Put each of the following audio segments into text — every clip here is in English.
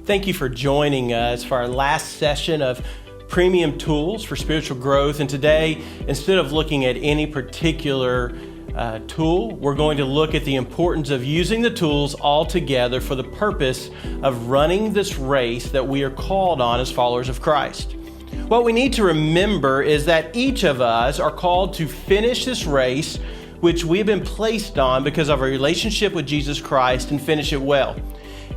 Thank you for joining us for our last session of Premium Tools for Spiritual Growth. And today, instead of looking at any particular tool, we're going to look at the importance of using the tools all together for the purpose of running this race that we are called on as followers of Christ. What we need to remember is that each of us are called to finish this race which we have been placed on because of our relationship with Jesus Christ and finish it well.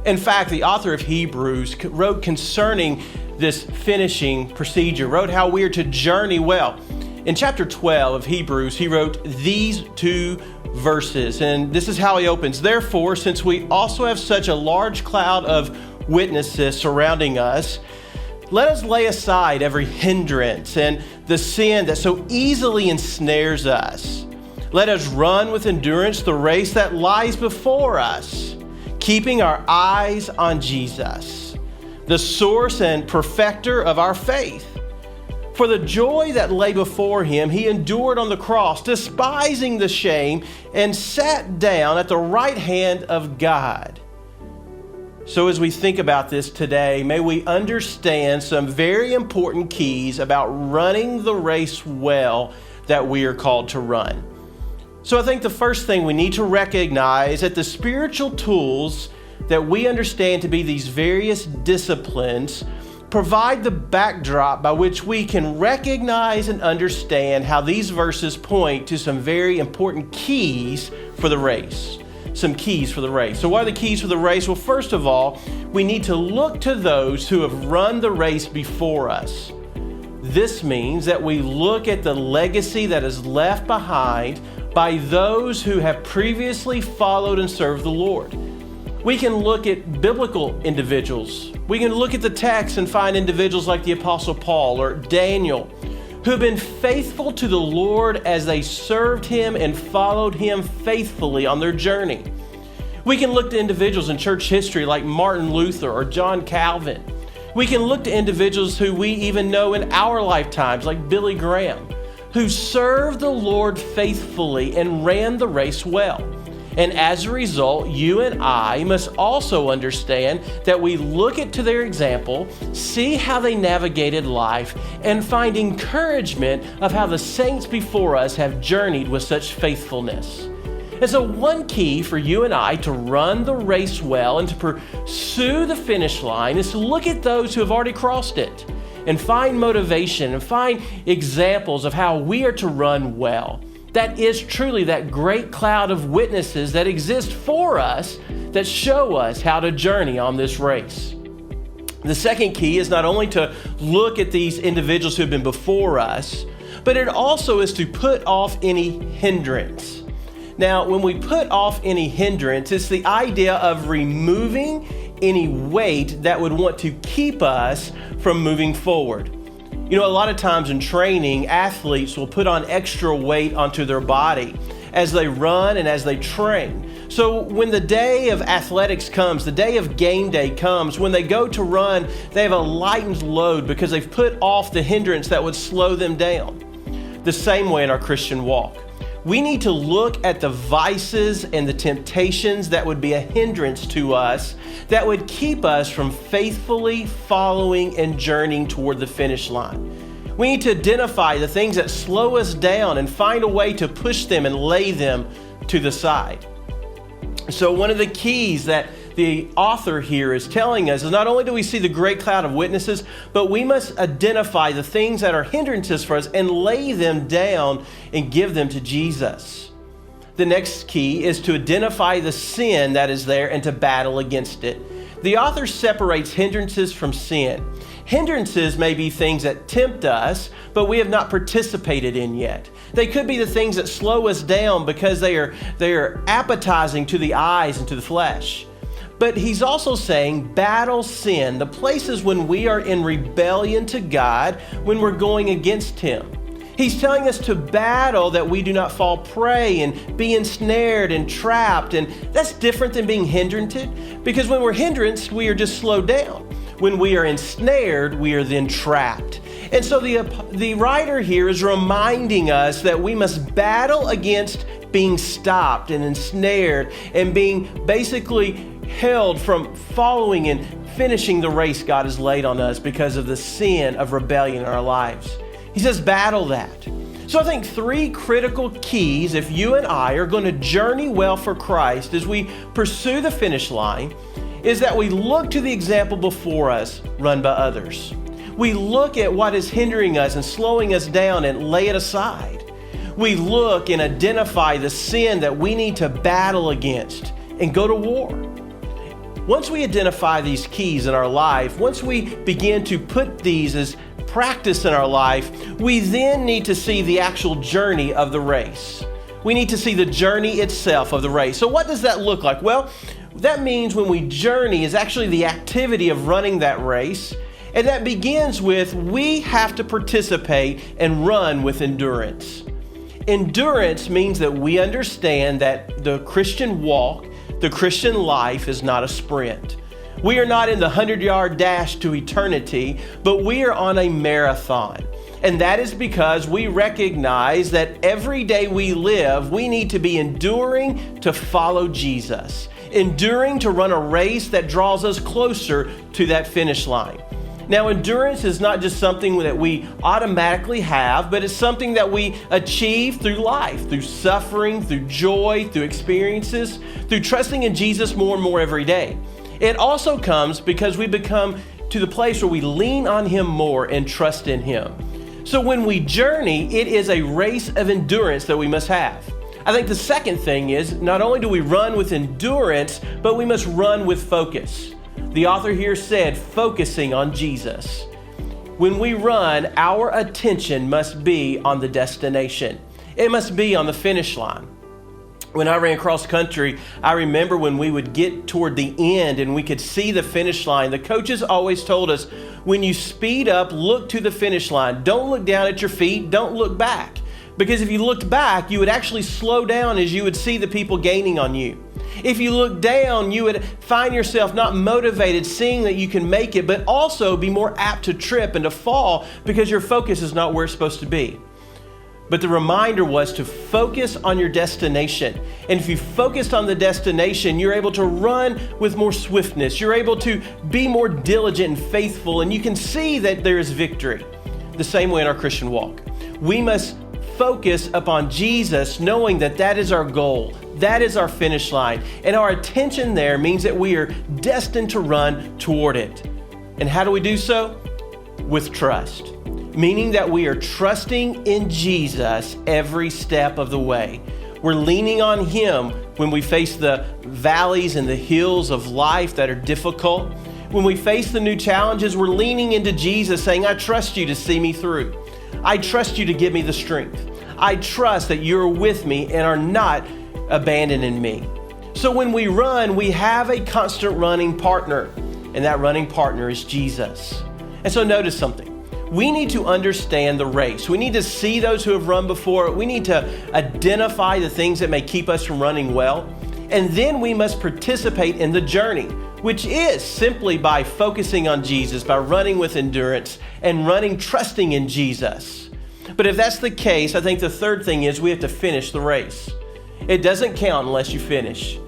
In fact, the author of Hebrews wrote concerning this finishing procedure, wrote how we are to journey well. In chapter 12 of Hebrews, he wrote these two verses, and this is how he opens. Therefore, since we also have such a large cloud of witnesses surrounding us, let us lay aside every hindrance and the sin that so easily ensnares us. Let us run with endurance the race that lies before us, keeping our eyes on Jesus, the source and perfecter of our faith. For the joy that lay before him, he endured on the cross, despising the shame, and sat down at the right hand of God. So as we think about this today, may we understand some very important keys about running the race well that we are called to run. So I think the first thing we need to recognize that the spiritual tools that we understand to be these various disciplines provide the backdrop by which we can recognize and understand how these verses point to some very important keys for the race. Some keys for the race. So what are the keys for the race? Well, first of all, we need to look to those who have run the race before us. This means that we look at the legacy that is left behind by those who have previously followed and served the Lord. We can look at biblical individuals. We can look at the text and find individuals like the Apostle Paul or Daniel who have been faithful to the Lord as they served him and followed him faithfully on their journey. We can look to individuals in church history like Martin Luther or John Calvin. We can look to individuals who we even know in our lifetimes like Billy Graham, who served the Lord faithfully and ran the race well. And as a result, you and I must also understand that we look to their example, see how they navigated life, and find encouragement of how the saints before us have journeyed with such faithfulness. And so one key for you and I to run the race well and to pursue the finish line is to look at those who have already crossed it and find motivation and find examples of how we are to run well. That is truly that great cloud of witnesses that exist for us that show us how to journey on this race. The second key is not only to look at these individuals who have been before us, but it also is to put off any hindrance. Now, when we put off any hindrance, it's the idea of removing any weight that would want to keep us from moving forward. You know, a lot of times in training, athletes will put on extra weight onto their body as they run and as they train. So when the day of athletics comes, the day of game day comes, when they go to run, they have a lightened load because they've put off the hindrance that would slow them down. The same way in our Christian walk. We need to look at the vices and the temptations that would be a hindrance to us that would keep us from faithfully following and journeying toward the finish line. We need to identify the things that slow us down and find a way to push them and lay them to the side. So one of the keys that the author here is telling us is not only do we see the great cloud of witnesses, but we must identify the things that are hindrances for us and lay them down and give them to Jesus. The next key is to identify the sin that is there and to battle against it. The author separates hindrances from sin. Hindrances may be things that tempt us, but we have not participated in yet. They could be the things that slow us down because they are appetizing to the eyes and to the flesh. But he's also saying battle sin, the places when we are in rebellion to God, when we're going against him. He's telling us to battle that we do not fall prey and be ensnared and trapped. And that's different than being hindered, because when we're hindered, we are just slowed down. When we are ensnared, we are then trapped. And so the writer here is reminding us that we must battle against being stopped and ensnared and being basically held from following and finishing the race God has laid on us because of the sin of rebellion in our lives. He says, battle that. So I think 3 critical keys if you and I are going to journey well for Christ as we pursue the finish line is that we look to the example before us run by others. We look at what is hindering us and slowing us down and lay it aside. We look and identify the sin that we need to battle against and go to war. Once we identify these keys in our life, once we begin to put these as practice in our life, we then need to see the actual journey of the race. We need to see the journey itself of the race. So what does that look like? Well, that means when we journey is actually the activity of running that race. And that begins with we have to participate and run with endurance. Endurance means that we understand that the Christian walk, the Christian life is not a sprint. We are not in the 100-yard dash to eternity, but we are on a marathon. And that is because we recognize that every day we live, we need to be enduring to follow Jesus, enduring to run a race that draws us closer to that finish line. Now, endurance is not just something that we automatically have, but it's something that we achieve through life, through suffering, through joy, through experiences, through trusting in Jesus more and more every day. It also comes because we become to the place where we lean on Him more and trust in Him. So when we journey, it is a race of endurance that we must have. I think the second thing is not only do we run with endurance, but we must run with focus. The author here said, focusing on Jesus. When we run, our attention must be on the destination. It must be on the finish line. When I ran cross country, I remember when we would get toward the end and we could see the finish line, the coaches always told us, when you speed up, look to the finish line. Don't look down at your feet. Don't look back. Because if you looked back, you would actually slow down as you would see the people gaining on you. If you look down, you would find yourself not motivated, seeing that you can make it, but also be more apt to trip and to fall because your focus is not where it's supposed to be. But the reminder was to focus on your destination. And if you focused on the destination, you're able to run with more swiftness. You're able to be more diligent and faithful, and you can see that there is victory. The same way in our Christian walk. We must focus upon Jesus, knowing that that is our goal. That is our finish line. And our attention there means that we are destined to run toward it. And how do we do so? With trust. Meaning that we are trusting in Jesus every step of the way. We're leaning on Him when we face the valleys and the hills of life that are difficult. When we face the new challenges, we're leaning into Jesus saying, I trust you to see me through. I trust you to give me the strength. I trust that you're with me and are not abandoning me. So when we run, we have a constant running partner, and that running partner is Jesus. And so notice something. We need to understand the race. We need to see those who have run before. We need to identify the things that may keep us from running well. And then we must participate in the journey, which is simply by focusing on Jesus, by running with endurance and running trusting in Jesus. But if that's the case, I think the third thing is we have to finish the race. It doesn't count unless you finish.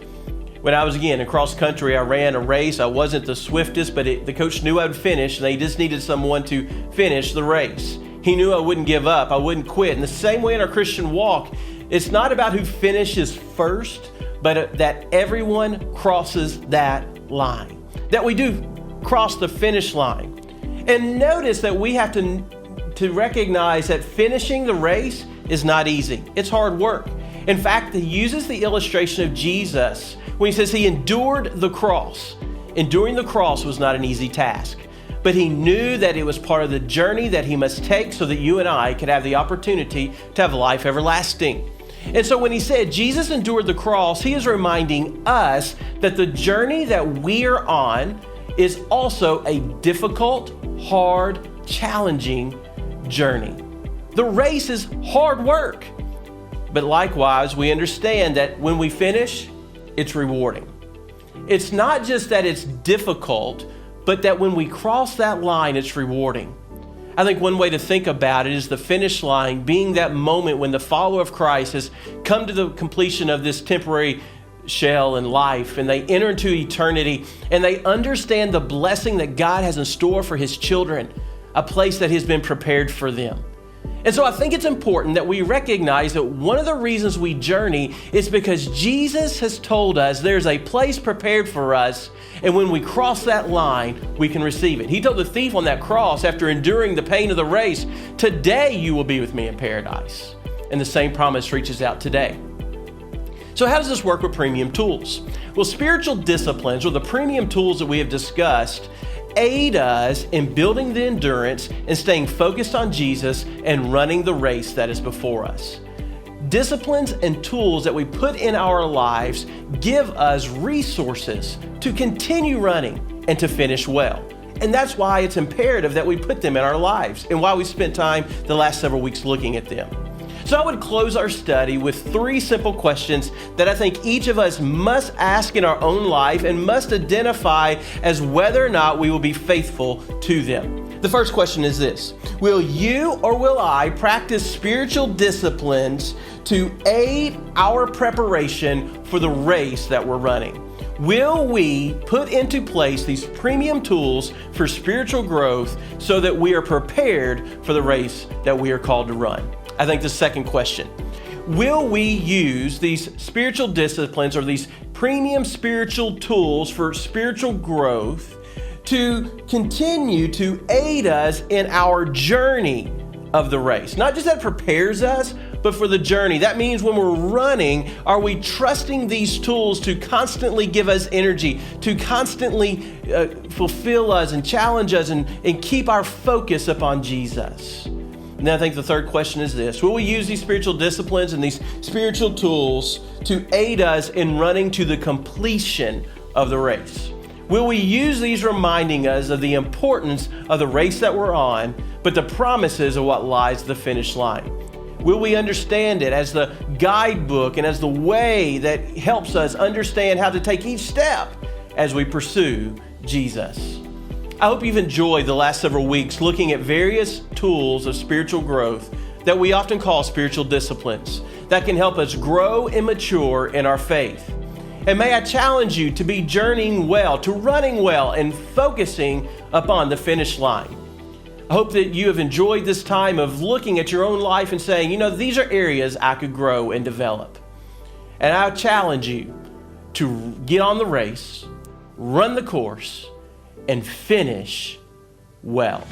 When I was, again, in cross country, I ran a race. I wasn't the swiftest, but the coach knew I would finish, and they just needed someone to finish the race. He knew I wouldn't give up. I wouldn't quit. In the same way in our Christian walk, it's not about who finishes first, but that everyone crosses that line, that we do cross the finish line. And notice that we have to recognize that finishing the race is not easy. It's hard work. In fact, he uses the illustration of Jesus when he says he endured the cross. Enduring the cross was not an easy task, but he knew that it was part of the journey that he must take so that you and I could have the opportunity to have life everlasting. And so when he said Jesus endured the cross, he is reminding us that the journey that we are on is also a difficult, hard, challenging journey. The race is hard work. But likewise, we understand that when we finish, it's rewarding. It's not just that it's difficult, but that when we cross that line, it's rewarding. I think one way to think about it is the finish line being that moment when the follower of Christ has come to the completion of this temporary shell and life, and they enter into eternity, and they understand the blessing that God has in store for his children, a place that has been prepared for them. And so I think it's important that we recognize that one of the reasons we journey is because Jesus has told us there's a place prepared for us, and when we cross that line, we can receive it. He told the thief on that cross, after enduring the pain of the race, "Today you will be with me in paradise." And the same promise reaches out today. So how does this work with premium tools? Well, spiritual disciplines, or the premium tools that we have discussed, aid us in building the endurance and staying focused on Jesus and running the race that is before us. Disciplines and tools that we put in our lives give us resources to continue running and to finish well. And that's why it's imperative that we put them in our lives, and why we spent time the last several weeks looking at them. So I would close our study with 3 simple questions that I think each of us must ask in our own life and must identify as whether or not we will be faithful to them. The first question is this: will you or will I practice spiritual disciplines to aid our preparation for the race that we're running? Will we put into place these premium tools for spiritual growth so that we are prepared for the race that we are called to run? I think the second question: will we use these spiritual disciplines, or these premium spiritual tools for spiritual growth, to continue to aid us in our journey of the race? Not just that it prepares us, but for the journey. That means when we're running, are we trusting these tools to constantly give us energy, to constantly fulfill us and challenge us and keep our focus upon Jesus? And I think the third question is this: will we use these spiritual disciplines and these spiritual tools to aid us in running to the completion of the race? Will we use these reminding us of the importance of the race that we're on, but the promises of what lies at the finish line? Will we understand it as the guidebook and as the way that helps us understand how to take each step as we pursue Jesus? I hope you've enjoyed the last several weeks looking at various tools of spiritual growth that we often call spiritual disciplines that can help us grow and mature in our faith. And may I challenge you to be journeying well, to running well, and focusing upon the finish line. I hope that you have enjoyed this time of looking at your own life and saying, these are areas I could grow and develop. And I challenge you to get on the race, run the course, and finish well.